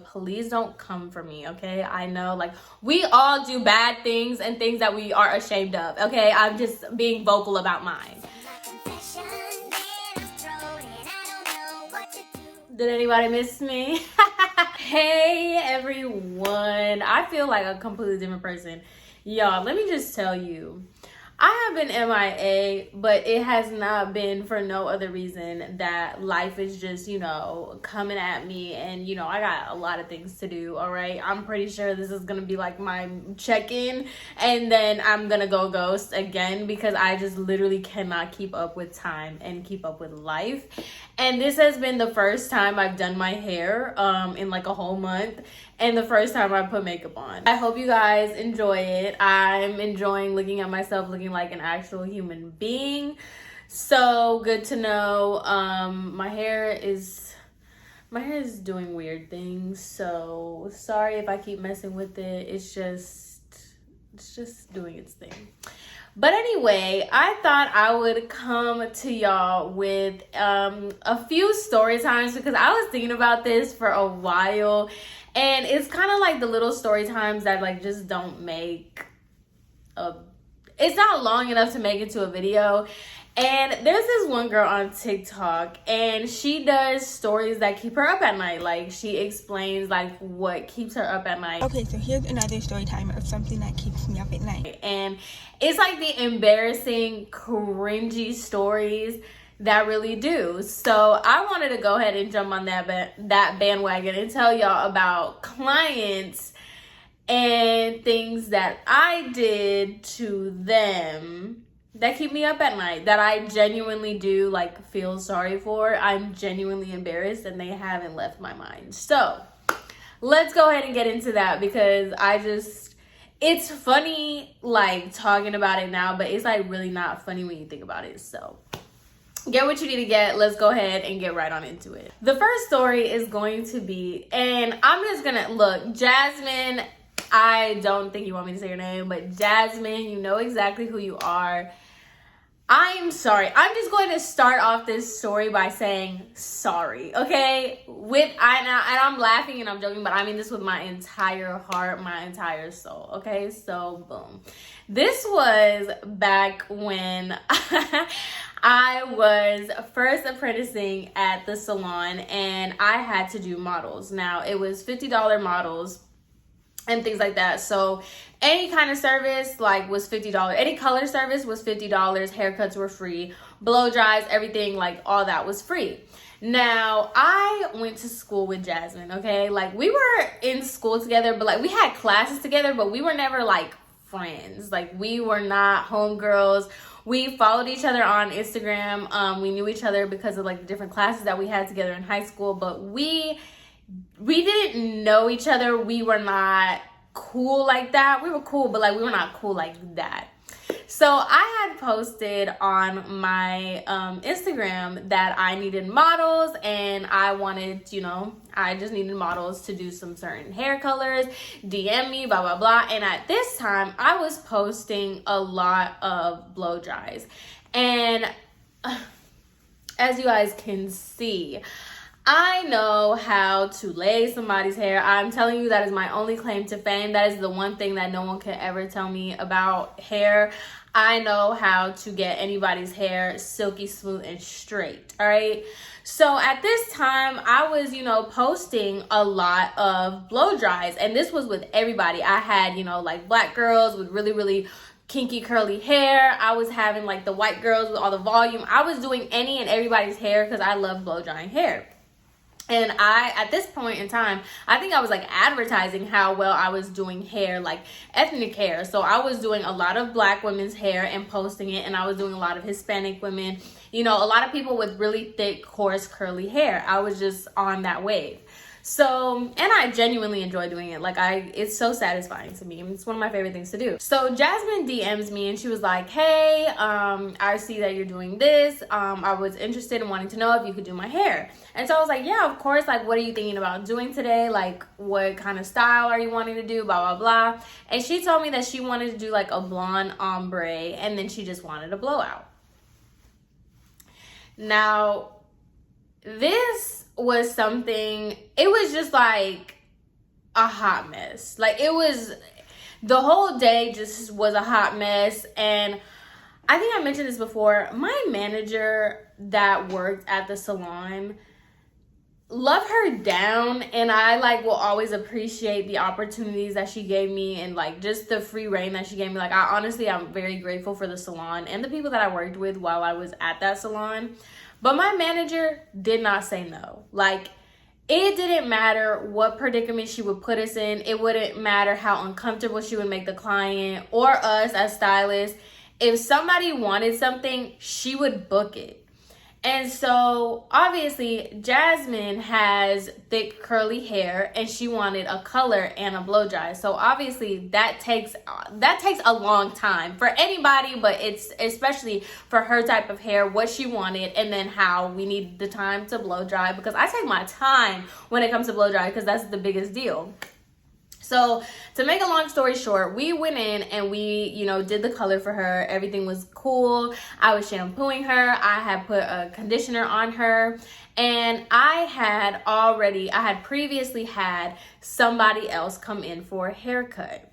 Please don't come for me, okay? I know, like, we all do bad things and things that we are ashamed of, okay? I'm just being vocal about mine. Did anybody miss me? Hey everyone, I feel like a completely different person. Y'all, let me just tell you, I have been MIA, but it has not been for no other reason that life is just, you know, coming at me, and, you know, I got a lot of things to do, all right? I'm pretty sure this is going to be like my check-in, and then I'm going to go ghost again because I just literally cannot keep up with time and keep up with life. And this has been the first time I've done my hair in like a whole month, and the first time I put makeup on. I hope you guys enjoy it. I'm enjoying looking at myself looking like an actual human being. So good to know. My hair is doing weird things. So sorry if I keep messing with it. It's just doing its thing. But anyway, I thought I would come to y'all with a few story times because I was thinking about this for a while, and it's kind of like the little story times that like just don't make it's not long enough to make into a video. And there's this one girl on TikTok, and she does stories that keep her up at night. Like, she explains like what keeps her up at night. Okay, so here's another story time of something that keeps me up at night. And it's like the embarrassing, cringy stories that really do. So I wanted to go ahead and jump on that bandwagon and tell y'all about clients and things that I did to them that keep me up at night, that I genuinely do like feel sorry for. I'm genuinely embarrassed and they haven't left my mind. So let's go ahead and get into that because it's funny like talking about it now, but it's like really not funny when you think about it. So get what you need to get. Let's go ahead and get right on into it. The first story is going to be, and I'm just gonna look, Jasmine, I don't think you want me to say your name, but Jasmine, you know exactly who you are. I'm sorry. I'm just going to start off this story by saying sorry, okay? And I'm laughing and I'm joking, but I mean this with my entire heart, my entire soul, okay? So, boom. This was back when I was first apprenticing at the salon, and I had to do models. Now, it was $50 models and things like that. So any kind of service like was $50. Any color service was $50. Haircuts were free. Blow dries, everything, like all that was free. Now, I went to school with Jasmine, okay? Like, we were in school together, but like we had classes together, but we were never like friends. Like, we were not homegirls. We followed each other on Instagram. We knew each other because of like the different classes that we had together in high school, but we didn't know each other. We were not cool like that. We were cool, but like we were not cool like that. So I had posted on my Instagram that I needed models, and I wanted, you know, I just needed models to do some certain hair colors, DM me, blah, blah, blah. And at this time, I was posting a lot of blow dries. And as you guys can see, I know how to lay somebody's hair. I'm telling you, that is my only claim to fame. That is the one thing that no one can ever tell me about hair. I know how to get anybody's hair silky smooth and straight, all right? So at this time, I was, you know, posting a lot of blow dries, and this was with everybody. I had, you know, like black girls with really, really kinky curly hair. I was having like the white girls with all the volume. I was doing any and everybody's hair because I love blow drying hair. And at this point in time, I think I was like advertising how well I was doing hair, like ethnic hair. So I was doing a lot of black women's hair and posting it. And I was doing a lot of Hispanic women, you know, a lot of people with really thick, coarse, curly hair. I was just on that wave. So, and I genuinely enjoy doing it. Like, it's so satisfying to me. It's one of my favorite things to do. So Jasmine DMs me and she was like, hey, I see that you're doing this. I was interested in wanting to know if you could do my hair. And so I was like, yeah, of course. Like, what are you thinking about doing today? Like, what kind of style are you wanting to do? Blah, blah, blah. And she told me that she wanted to do like a blonde ombre, and then she just wanted a blowout. Now, this was something, it was just like a hot mess. Like, it was, the whole day just was a hot mess. And I think I mentioned this before, my manager that worked at the salon, love her down, and I like will always appreciate the opportunities that she gave me and like just the free reign that she gave me. Like, I'm very grateful for the salon and the people that I worked with while I was at that salon. But my manager did not say no. Like, it didn't matter what predicament she would put us in. It wouldn't matter how uncomfortable she would make the client or us as stylists. If somebody wanted something, she would book it. And so obviously Jasmine has thick curly hair and she wanted a color and a blow dry. So obviously that takes a long time for anybody, but it's especially for her type of hair, what she wanted, and then how we need the time to blow dry, because I take my time when it comes to blow dry because that's the biggest deal. So to make a long story short, we went in and we, did the color for her. Everything was cool. I was shampooing her. I had put a conditioner on her, and I had previously had somebody else come in for a haircut.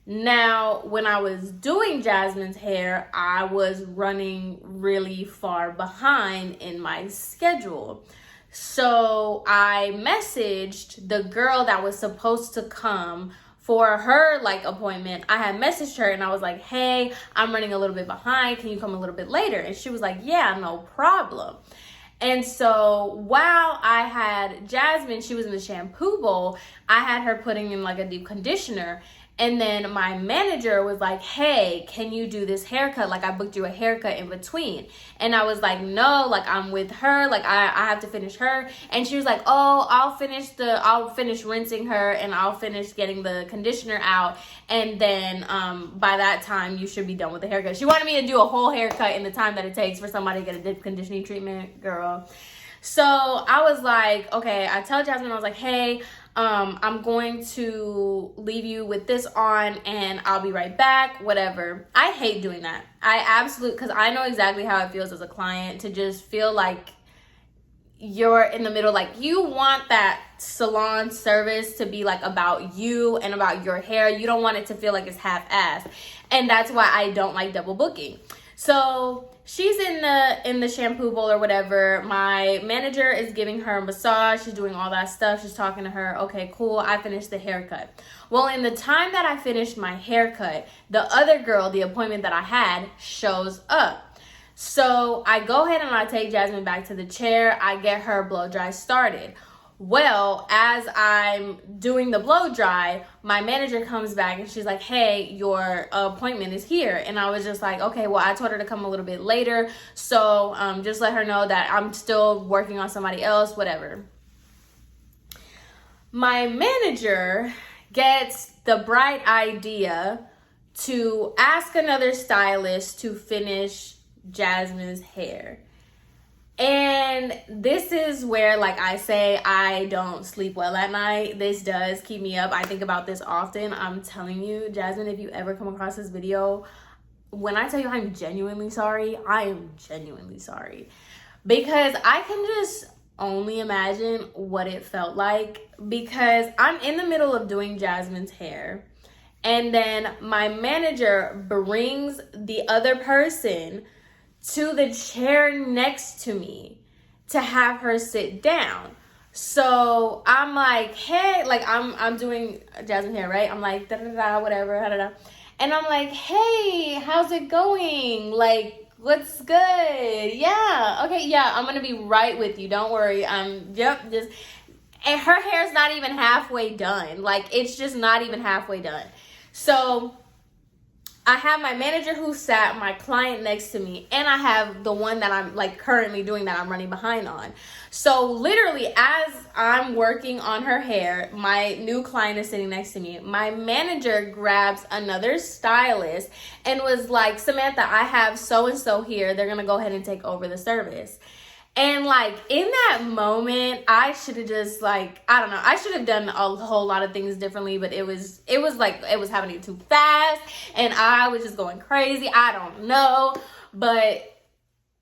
Now, when I was doing Jasmine's hair, I was running really far behind in my schedule. So I messaged the girl that was supposed to come for her appointment. I had messaged her and I was like, hey, I'm running a little bit behind. Can you come a little bit later? And she was like, yeah, no problem. And so while I had Jasmine, she was in the shampoo bowl, I had her putting in a deep conditioner. And then my manager was like, hey, can you do this haircut? I booked you a haircut in between. And I was like, no, I'm with her. I have to finish her. And she was like, oh, I'll finish rinsing her and I'll finish getting the conditioner out. And then by that time, you should be done with the haircut. She wanted me to do a whole haircut in the time that it takes for somebody to get a deep conditioning treatment, girl. So I was like, okay, I tell Jasmine, I was like, hey, I'm going to leave you with this on and I'll be right back, whatever. I hate doing that. Because I know exactly how it feels as a client to just feel like you're in the middle. You want that salon service to be about you and about your hair. You don't want it to feel like it's half-assed. And that's why I don't like double booking. So she's in the shampoo bowl or whatever. My manager is giving her a massage. She's doing all that stuff. She's talking to her. Okay, cool. I finished the haircut. Well, in the time that I finished my haircut, the other girl, the appointment that I had, shows up. So I go ahead and I take Jasmine back to the chair. I get her blow dry started. Well, as I'm doing the blow dry, my manager comes back and she's like, hey, your appointment is here. And I was just like, okay, well, I told her to come a little bit later. So just let her know that I'm still working on somebody else, whatever. My manager gets the bright idea to ask another stylist to finish Jasmine's hair. And this is where, I say, I don't sleep well at night. This does keep me up. I think about this often. I'm telling you, Jasmine, if you ever come across this video, when I tell you I'm genuinely sorry, I am genuinely sorry. Because I can just only imagine what it felt like. Because I'm in the middle of doing Jasmine's hair. And then my manager brings the other person to the chair next to me to have her sit down. So I'm like, hey, I'm doing Jasmine hair, right? I'm like, da-da-da, whatever, da-da-da. And I'm like, hey, how's it going? What's good? Yeah, okay, yeah, I'm gonna be right with you. Don't worry. And her hair's not even halfway done. It's just not even halfway done. So I have my manager who sat my client next to me, and I have the one that I'm currently doing that I'm running behind on. So literally as I'm working on her hair, my new client is sitting next to me. My manager grabs another stylist and was like, Samantha, I have so-and-so here. They're going to go ahead and take over the service. And in that moment, I should have just I don't know, I should have done a whole lot of things differently, but it was happening too fast and I was just going crazy. I don't know, but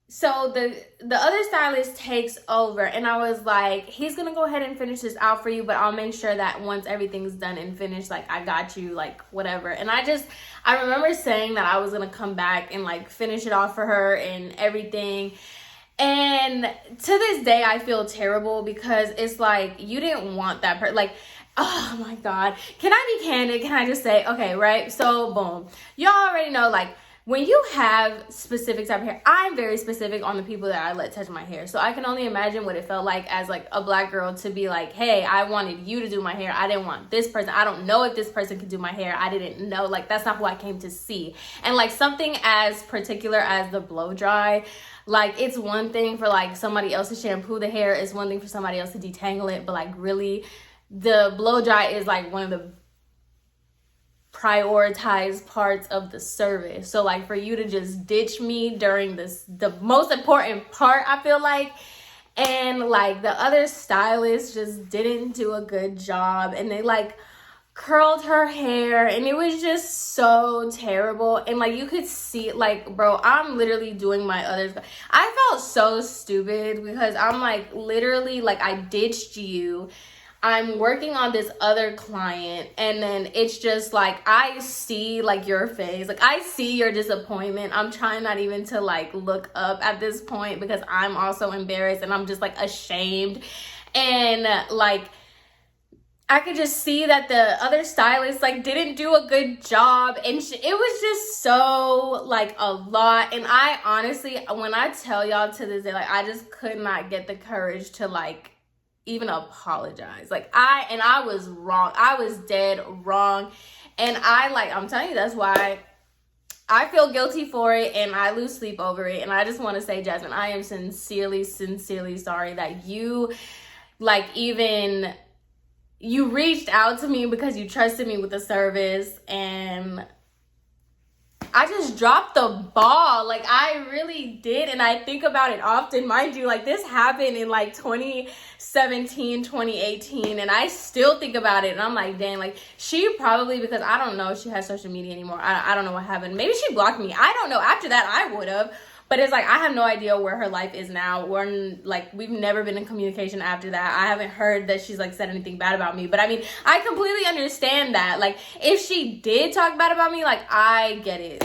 So the other stylist takes over, and I was like, he's gonna go ahead and finish this out for you, but I'll make sure that once everything's done and finished, like, I got you, like, whatever. And I remember saying that I was gonna come back and like finish it off for her and everything. And to this day, I feel terrible because it's like, you didn't want that person. Like, oh my God. Can I be candid? Can I just say, okay, right? So boom, y'all already know, like, when you have specific type of hair, I'm very specific on the people that I let touch my hair. So I can only imagine what it felt like as like a Black girl to be like, hey, I wanted you to do my hair. I didn't want this person. I don't know if this person could do my hair. I didn't know. Like, that's not who I came to see. And like something as particular as the blow dry, like, it's one thing for like somebody else to shampoo the hair. It's one thing for somebody else to detangle it. But like, really, the blow dry is like one of the prioritized parts of the service. So like, for you to just ditch me during the most important part, I feel like, and like the other stylist just didn't do a good job, and they like curled her hair, and it was just so terrible. And like, you could see, like, bro, I'm literally doing my others. I felt so stupid because I'm like, literally, like, I ditched you. I'm working on this other client, and then it's just like, I see like your face, like I see your disappointment. I'm trying not even to like look up at this point because I'm also embarrassed, and I'm just like ashamed. And like, I could just see that the other stylist like didn't do a good job, and it was just so like a lot. And I honestly, when I tell y'all to this day, like, I just could not get the courage to like even apologize. Like, I was wrong. I was dead wrong. And I'm telling you, that's why I feel guilty for it, and I lose sleep over it. And I just want to say, Jasmine, I am sincerely sorry that you like, even you reached out to me because you trusted me with the service, and I just dropped the ball. Like, I really did. And I think about it often. Mind you, like, this happened in like 2017, 2018. And I still think about it. And I'm like, dang, like, she probably, because I don't know if she has social media anymore. I don't know what happened. Maybe she blocked me. I don't know. After that, I would have. But it's like, I have no idea where her life is now. We've never been in communication after that. I haven't heard that she's like said anything bad about me. But I mean, I completely understand that. Like, if she did talk bad about me, like, I get it.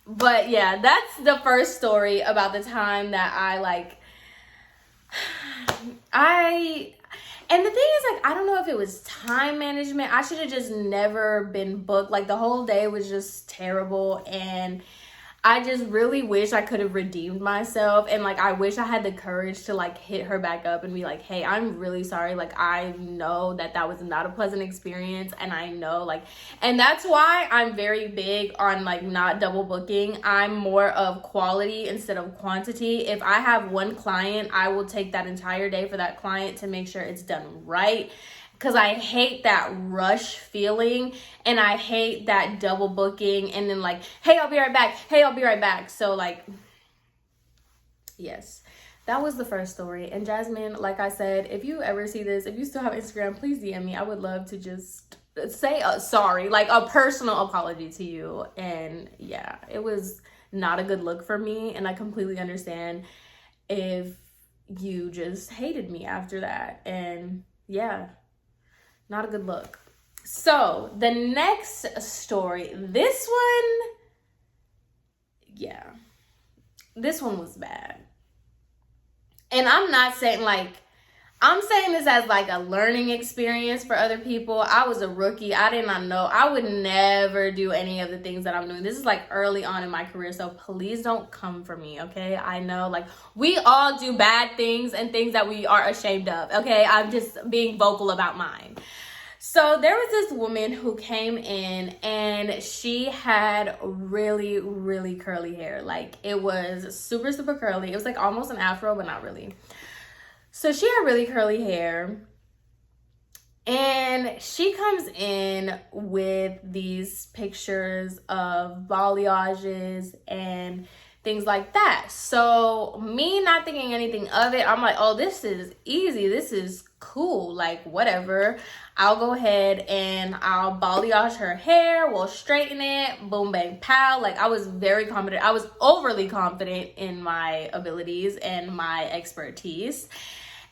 But yeah, that's the first story about the time that and the thing is, like, I don't know if it was time management. I should have just never been booked. Like, the whole day was just terrible. And I just really wish I could have redeemed myself. And, like, I wish I had the courage to, like, hit her back up and be like, hey, I'm really sorry. Like, I know that was not a pleasant experience. And I know, like, and that's why I'm very big on, like, not double booking. I'm more of quality instead of quantity. If I have one client, I will take that entire day for that client to make sure it's done right. Because I hate that rush feeling, and I hate that double booking, and then like, hey, I'll be right back. Hey, I'll be right back. So like, yes, that was the first story. And Jasmine, like I said, if you ever see this, if you still have Instagram, please DM me. I would love to just say sorry, like a personal apology to you. And yeah, it was not a good look for me. And I completely understand if you just hated me after that. And yeah, not a good look. So the next story, this one was bad. And I'm not saying like, I'm saying this as like a learning experience for other people. I was a rookie. I did not know. I would never do any of the things that I'm doing. This is like early on in my career. So please don't come for me, okay? I know, like, we all do bad things and things that we are ashamed of, okay? I'm just being vocal about mine. So there was this woman who came in, and she had really, really curly hair. Like, it was super, super curly. It was like almost an afro, but not really. So she had really curly hair, and she comes in with these pictures of balayages and things like that. So me not thinking anything of it, I'm like, oh, this is easy. This is cool, like whatever. I'll go ahead and I'll balayage her hair, we'll straighten it, boom, bang, pow. Like I was very confident. I was overly confident in my abilities and my expertise.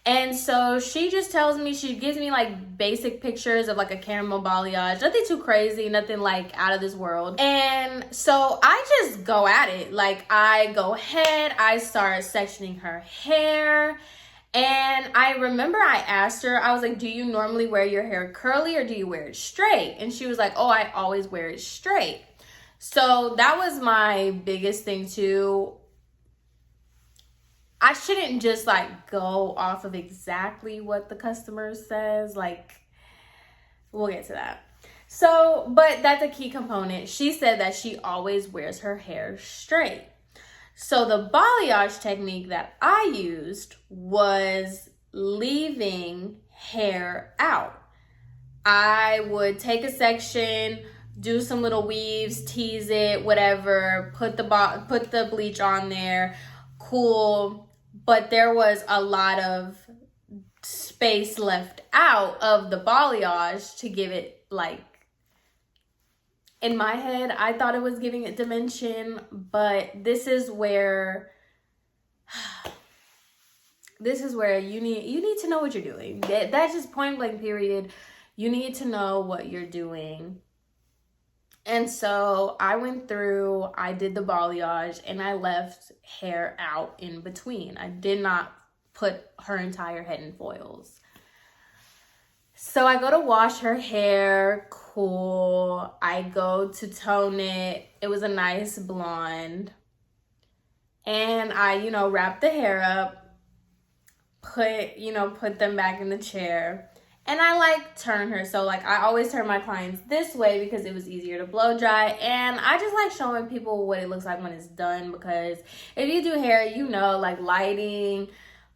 And so she just tells me, she gives me like basic pictures of like a caramel balayage, nothing too crazy, nothing like out of this world. And so I just go at it. Like I go ahead, I start sectioning her hair. And I remember I asked her, I was like, do you normally wear your hair curly or do you wear it straight? And she was like, oh, I always wear it straight. So that was my biggest thing too. I shouldn't just like go off of exactly what the customer says. Like, we'll get to that. So, but that's a key component. She said that she always wears her hair straight. So the balayage technique that I used was leaving hair out. I would take a section, do some little weaves, tease it, whatever, put the bleach on there, cool. But there was a lot of space left out of the balayage to give it, like, in my head, I thought it was giving it dimension, but this is where you need to know what you're doing. That's just point blank period. You need to know what you're doing. And so I went through, I did the balayage, and I left hair out in between. I did not put her entire head in foils. So I go to wash her hair, cool. I go to tone it. It was a nice blonde. And I, wrap the hair up, put them back in the chair. And I like turn her. So like I always turn my clients this way because it was easier to blow dry. And I just like showing people what it looks like when it's done, because if you do hair, like lighting,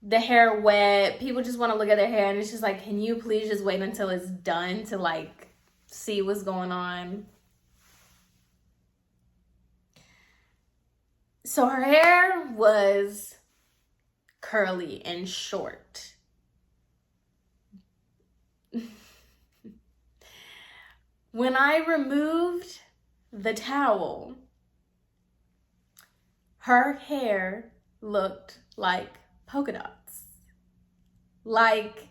the hair wet, people just want to look at their hair and it's just like, can you please just wait until it's done to like see what's going on? So her hair was curly and short. When I removed the towel, her hair looked like polka dots. Like,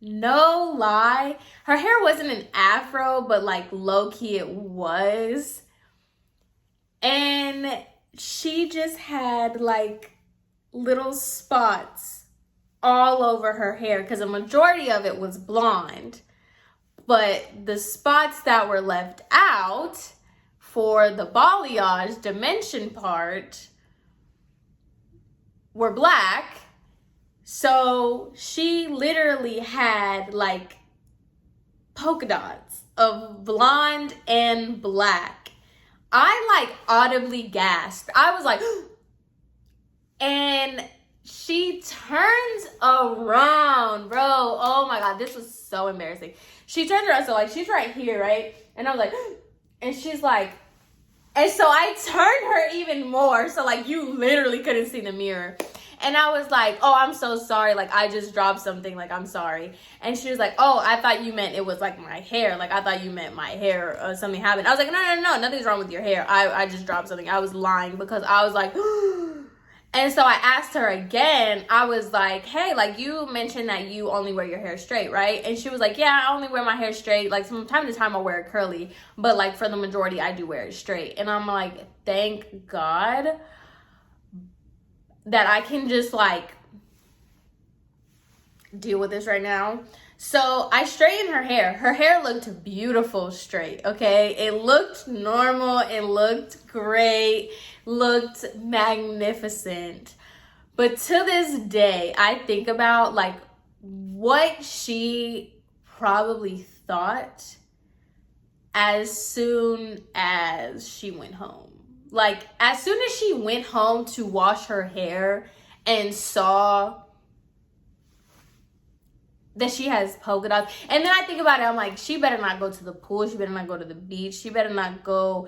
no lie. Her hair wasn't an afro, but like low-key it was. And she just had like little spots all over her hair because a majority of it was blonde. But the spots that were left out for the balayage dimension part were black. So she literally had like polka dots of blonde and black. I like audibly gasped. I was like, and she turns around, bro. Oh my God, this was so embarrassing. She turned around, so like she's right here, right? And I was like, and she's like, and so I turned her even more. So like you literally couldn't see the mirror. And I was like, oh, I'm so sorry. Like I just dropped something, like I'm sorry. And she was like, oh, I thought you meant it was like my hair. Like I thought you meant my hair or something happened. I was like, no, nothing's wrong with your hair. I just dropped something. I was lying because I was like, and so I asked her again. I was like, hey, like you mentioned that you only wear your hair straight, right? And she was like, yeah, I only wear my hair straight. Like from time to time I'll wear it curly, but like for the majority I do wear it straight. And I'm like, thank God that I can just like deal with this right now. So I straightened her hair. Her hair looked beautiful straight, okay? It looked normal. It looked great. Looked magnificent. But to this day, I think about like what she probably thought as soon as she went home. Like as soon as she went home to wash her hair and saw that she has polka dots. And then I think about it, I'm like, she better not go to the pool. She better not go to the beach. She better not go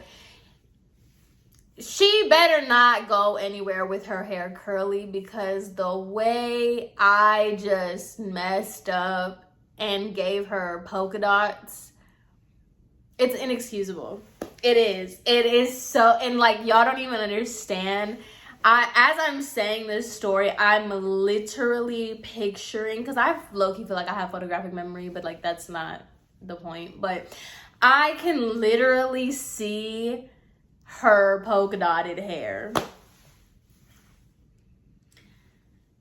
she better not go anywhere with her hair curly, because the way I just messed up and gave her polka dots, it's inexcusable. It is so, and like, y'all don't even understand. As I'm saying this story, I'm literally picturing, because I low-key feel like I have photographic memory, but like that's not the point. But I can literally see her polka dotted hair.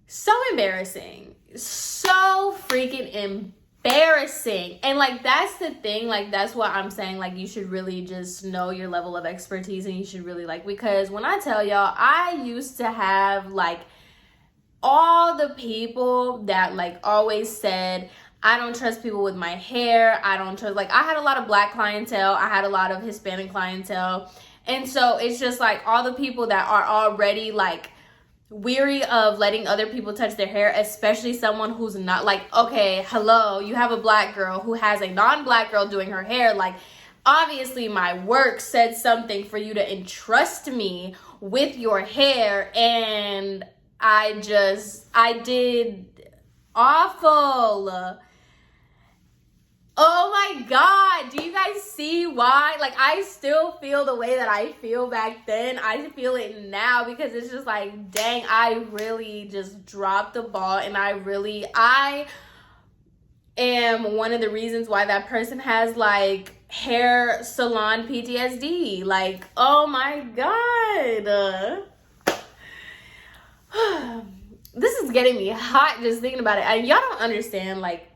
So embarrassing. So freaking embarrassing. And like, that's the thing, like that's what I'm saying, like you should really just know your level of expertise, and you should really like, because when I tell y'all, I used to have like all the people that like always said, I don't trust people with my hair, I don't trust, like I had a lot of Black clientele, I had a lot of Hispanic clientele, and so it's just like all the people that are already like weary of letting other people touch their hair, especially someone who's not like, okay, hello, you have a Black girl who has a non-Black girl doing her hair, like obviously my work said something for you to entrust me with your hair, and I did awful. Oh my God, do you guys see why? Like, I still feel the way that I feel back then. I feel it now, because it's just like, dang, I really just dropped the ball, and I am one of the reasons why that person has like hair salon PTSD. Like, oh my God. This is getting me hot just thinking about it. And y'all don't understand, like,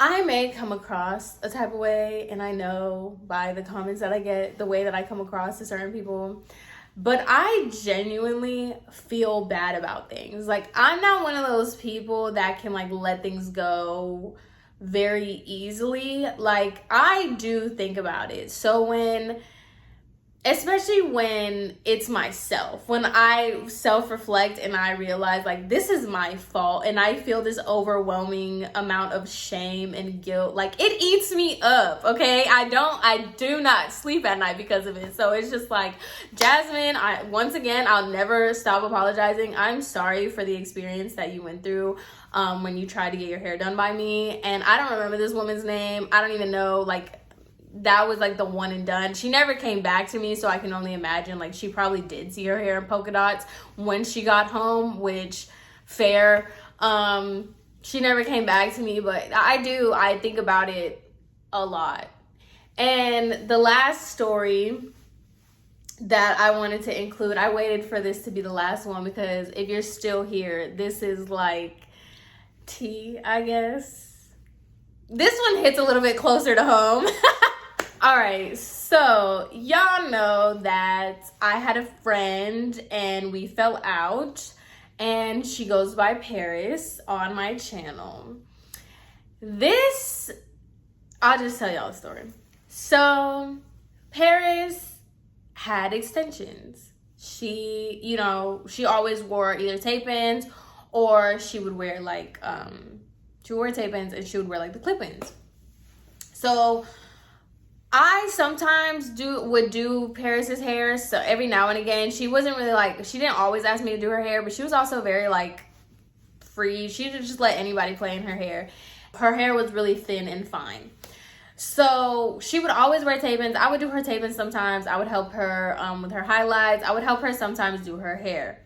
I may come across a type of way, and I know by the comments that I get, the way that I come across to certain people, but I genuinely feel bad about things. Like, I'm not one of those people that can like let things go very easily. Like, I do think about it. So especially when it's myself, when I self-reflect and I realize like this is my fault, and I feel this overwhelming amount of shame and guilt, like it eats me up, okay? I do not sleep at night because of it. So it's just like, Jasmine, once again, I'll never stop apologizing. I'm sorry for the experience that you went through when you tried to get your hair done by me. And I don't remember this woman's name. I don't even know, like, that was like the one and done. She never came back to me, so I can only imagine like she probably did see her hair in polka dots when she got home, which fair. She never came back to me, but I think about it a lot. And the last story that I wanted to include, I waited for this to be the last one, because if you're still here, this is like tea, I guess. This one hits a little bit closer to home. All right, so y'all know that I had a friend and we fell out, and she goes by Paris on my channel. I'll just tell y'all a story. So Paris had extensions. She always wore either tape-ins, or she would wear like, she would wear tape-ins and she would wear like the clip-ins. So I sometimes would do Paris's hair, so every now and again. She wasn't really like, she didn't always ask me to do her hair, but she was also very like free. She would just let anybody play in her hair. Her hair was really thin and fine. So she would always wear tape-ins. I would do her tape-ins sometimes. I would help her with her highlights. I would help her sometimes do her hair.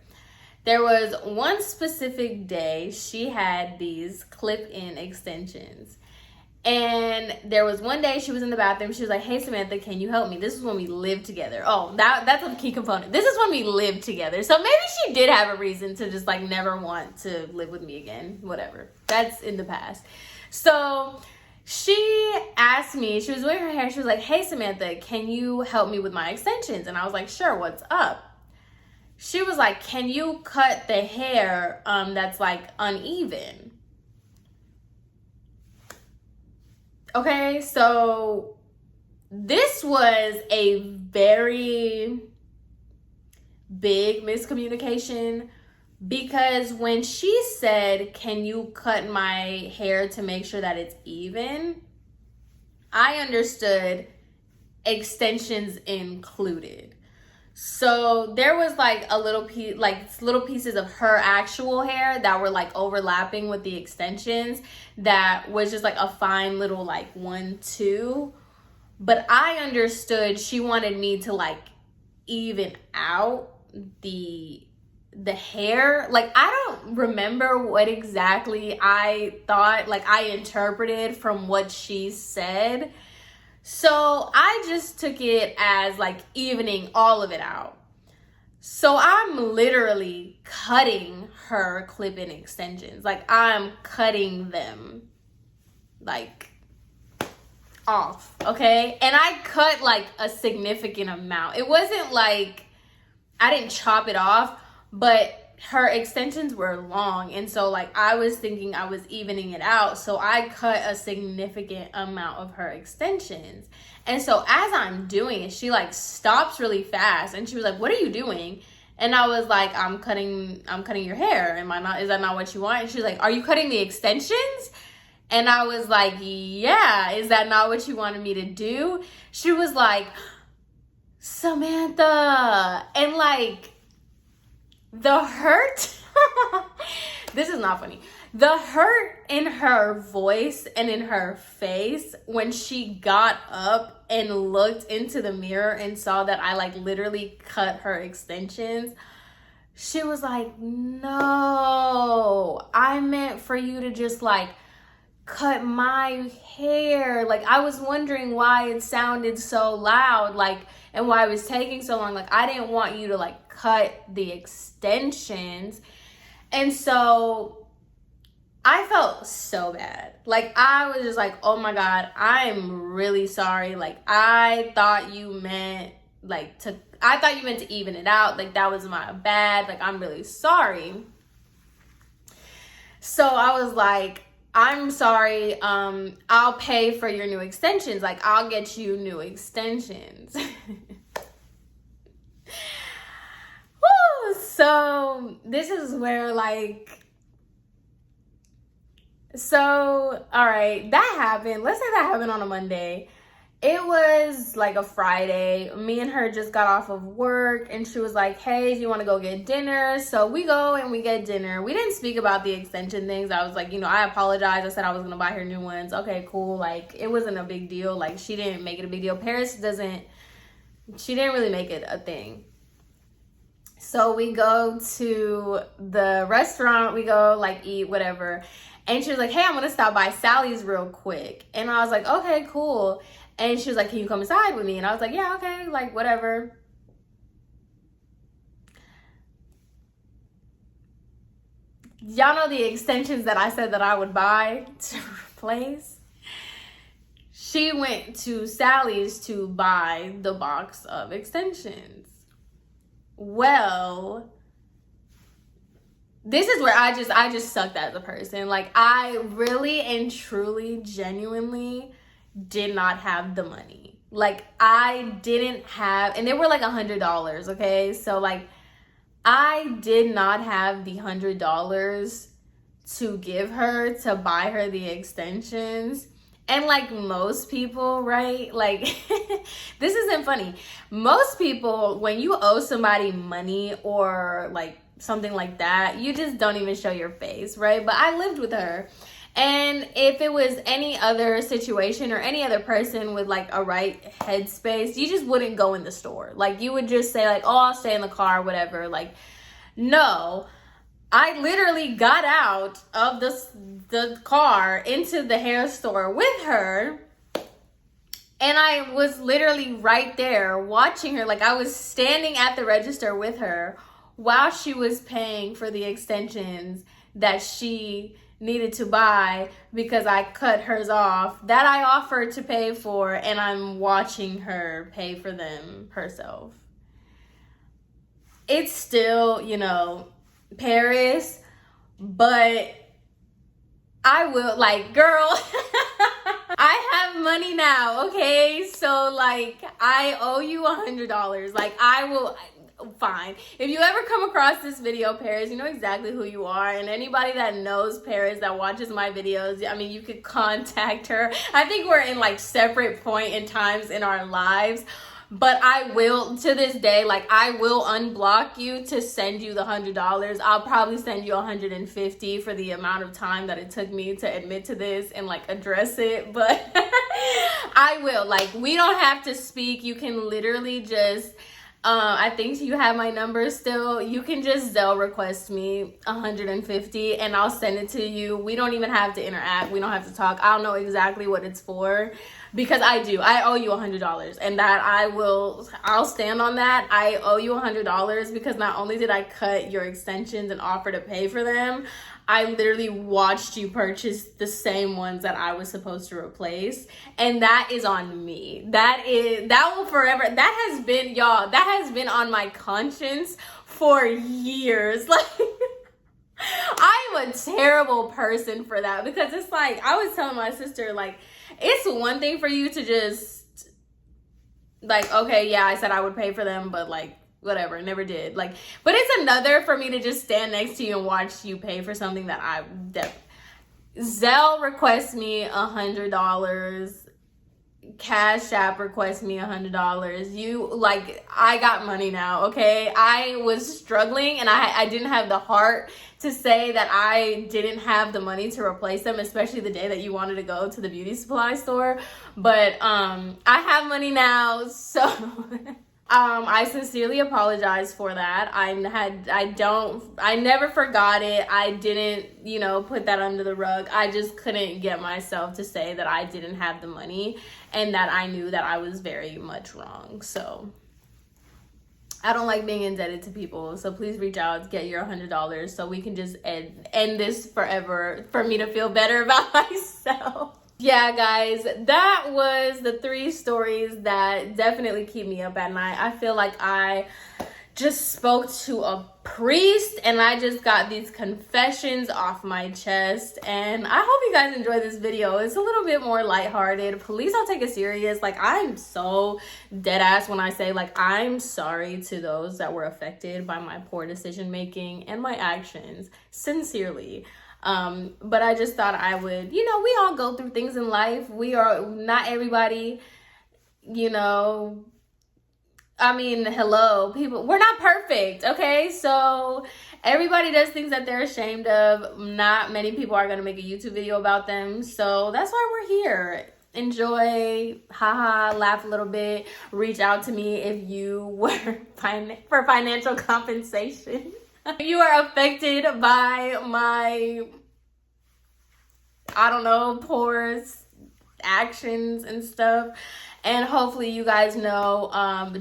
There was one specific day she had these clip-in extensions. And there was one day she was in the bathroom. She was like, hey, Samantha, can you help me? This is when we lived together. Oh, that's a key component. This is when we lived together. So maybe she did have a reason to just like never want to live with me again. Whatever. That's in the past. So she asked me, she was doing her hair. She was like, hey, Samantha, can you help me with my extensions? And I was like, sure, what's up? She was like, can you cut the hair that's like uneven? Okay, so this was a very big miscommunication, because when she said, can you cut my hair to make sure that it's even, I understood extensions included. So there was like a little piece, like little pieces of her actual hair that were like overlapping with the extensions that was just like a fine little like 1-2. But I understood she wanted me to like even out the hair. Like, I don't remember what exactly I thought, like I interpreted from what she said. So I just took it as like evening all of it out. So I'm literally cutting her clip-in extensions. Like, I'm cutting them like off, okay? And I cut like a significant amount. It wasn't like I didn't chop it off, but her extensions were long, and so like I was thinking I was evening it out, so I cut a significant amount of her extensions. And so as I'm doing it, she like stops really fast, and she was like, "What are you doing?" And I was like, I'm cutting your hair. Is that not what you want?" And she's like, "Are you cutting the extensions?" And I was like, "Yeah, is that not what you wanted me to do?" She was like, "Samantha," and like the hurt, this is not funny. The hurt in her voice and in her face when she got up and looked into the mirror and saw that I like literally cut her extensions. She was like, "No, I meant for you to just like cut my hair. Like, I was wondering why it sounded so loud, like, and why it was taking so long. Like, I didn't want you to like cut the extensions." And so I felt so bad. Like, I was just like, "Oh my God, I'm really sorry. Like, I thought you meant to even it out. Like, that was my bad. Like, I'm really sorry." So I was like, "I'm sorry. I'll pay for your new extensions. Like, I'll get you new extensions." Woo! So this is where all right, that happened. Let's say that happened on a Monday. It was like a Friday. Me and her just got off of work, and she was like, "Hey, do you want to go get dinner?" So we go and we get dinner. We didn't speak about the extension things. I was like, I apologize. I said I was going to buy her new ones. Okay, cool. Like, it wasn't a big deal. Like, she didn't make it a big deal. She didn't really make it a thing. So we go to the restaurant. We go like eat, whatever. And she was like, "Hey, I'm going to stop by Sally's real quick." And I was like, "Okay, cool." And she was like, "Can you come inside with me?" And I was like, "Yeah, okay, like whatever." Y'all know the extensions that I said that I would buy to replace? She went to Sally's to buy the box of extensions. Well, this is where I just sucked as a person. Like, I really and truly, genuinely did not have the money. Like, I didn't have, and they were like $100, okay? So like, I did not have the $100 to give her to buy her the extensions. And like most people, right? Like, this isn't funny. Most people, when you owe somebody money or like something like that, you just don't even show your face, right? But I lived with her. And if it was any other situation or any other person with like a right headspace, you just wouldn't go in the store. Like, you would just say like, "Oh, I'll stay in the car," whatever. Like, no, I literally got out of the car into the hair store with her. And I was literally right there watching her. Like, I was standing at the register with her while she was paying for the extensions that she needed to buy because I cut hers off that I offered to pay for, and I'm watching her pay for them herself. It's still, Paris, but I will, like, girl, I have money now, okay? So like, I owe you $100. Like, I will, fine. If you ever come across this video, Paris, you know exactly who you are. And anybody that knows Paris that watches my videos, I mean, you could contact her. I think we're in like separate point in times in our lives, But I will, to this day, like, I will unblock you to send you the $100. I'll probably send you $150 for the amount of time that it took me to admit to this and like address it. But I will. Like, we don't have to speak. You can literally just I think you have my number still. You can just Zelle request me $150 and I'll send it to you. We don't even have to interact. We don't have to talk. I'll know exactly what it's for because I owe you $100, and that I'll stand on that. I owe you $100 because not only did I cut your extensions and offer to pay for them, I literally watched you purchase the same ones that I was supposed to replace. And that is on me. That will forever, that has been on my conscience for years. Like, I'm a terrible person for that because it's like, I was telling my sister, like, it's one thing for you to just, like, okay, yeah, I said I would pay for them, but like, whatever, never did. Like, but it's another for me to just stand next to you and watch you pay for something that Zelle requests me $100, Cash App requests me $100. You, like, I got money now, okay? I was struggling and I didn't have the heart to say that I didn't have the money to replace them, especially the day that you wanted to go to the beauty supply store. But I have money now, so I sincerely apologize for that. I never forgot it. I didn't, put that under the rug. I just couldn't get myself to say that I didn't have the money and that I knew that I was very much wrong. So I don't like being indebted to people. So please reach out, get your $100 so we can just end this forever for me to feel better about myself. Yeah, guys, that was the 3 stories that definitely keep me up at night. I feel like I just spoke to a priest and I just got these confessions off my chest. And I hope you guys enjoy this video. It's a little bit more lighthearted. Please don't take it serious. Like, I'm so dead ass when I say, like, I'm sorry to those that were affected by my poor decision making and my actions. Sincerely. But I just thought I would, we all go through things in life. Not everybody, hello, people, we're not perfect, okay? So everybody does things that they're ashamed of. Not many people are going to make a YouTube video about them. So that's why we're here. Enjoy, haha, laugh a little bit. Reach out to me if you were for financial compensation. You are affected by my, poor actions and stuff. And hopefully you guys know,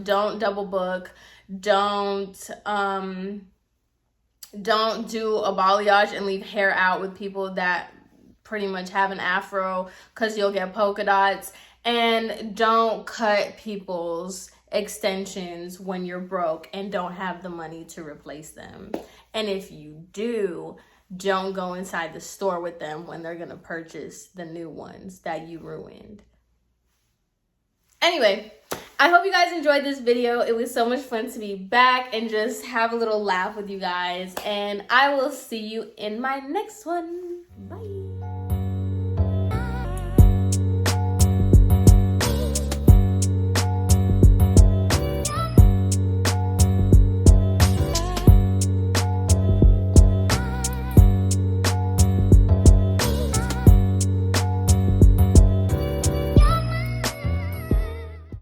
don't double book. Don't do a balayage and leave hair out with people that pretty much have an afro, because you'll get polka dots. And don't cut people's extensions when you're broke and don't have the money to replace them. And if you do, don't go inside the store with them when they're gonna purchase the new ones that you ruined. Anyway, I hope you guys enjoyed this video. It was so much fun to be back and just have a little laugh with you guys. And I will see you in my next one. Bye.